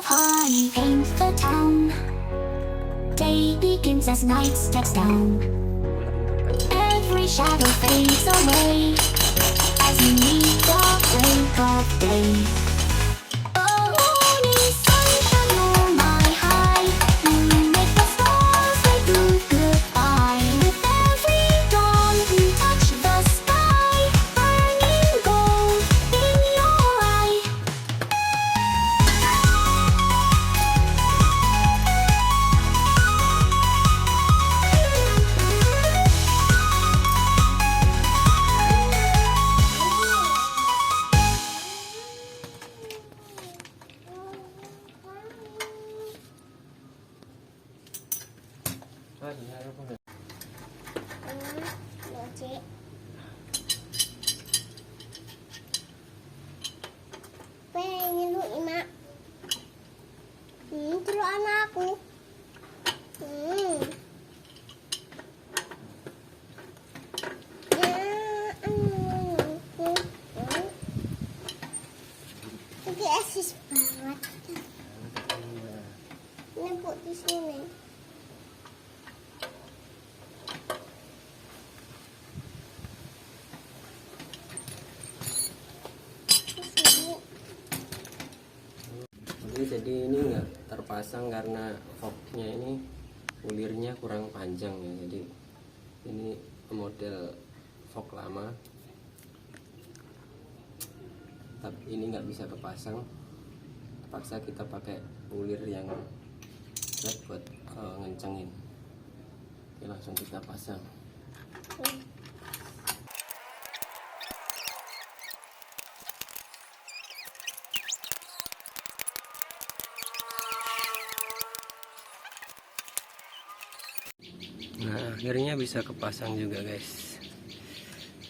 of honey paint the town. Day begins as night steps down. Every shadow fades away as we meet the break of day. The morning sun can know my high. You make the stars say goodbye. With every dawn you touch the sky, burning gold in your eye. Pengen lu Ima. Telur anakku. Ya, anakku. Ini asis banget. Nempuk di sini. Jadi ini nggak terpasang karena forknya ini ulirnya kurang panjang ya. Jadi ini model fork lama, tapi ini nggak bisa kepasang. Terpaksa kita pakai ulir yang flat buat ngencengin. Oke, langsung kita pasang. Nah, akhirnya bisa kepasang juga guys.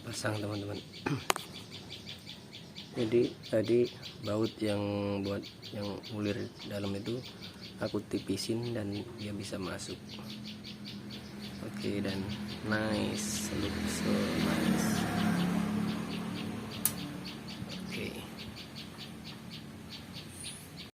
Pasang teman-teman. Jadi tadi baut yang buat yang ulir dalam itu aku tipisin dan dia bisa masuk. Oke, dan nice, look so nice.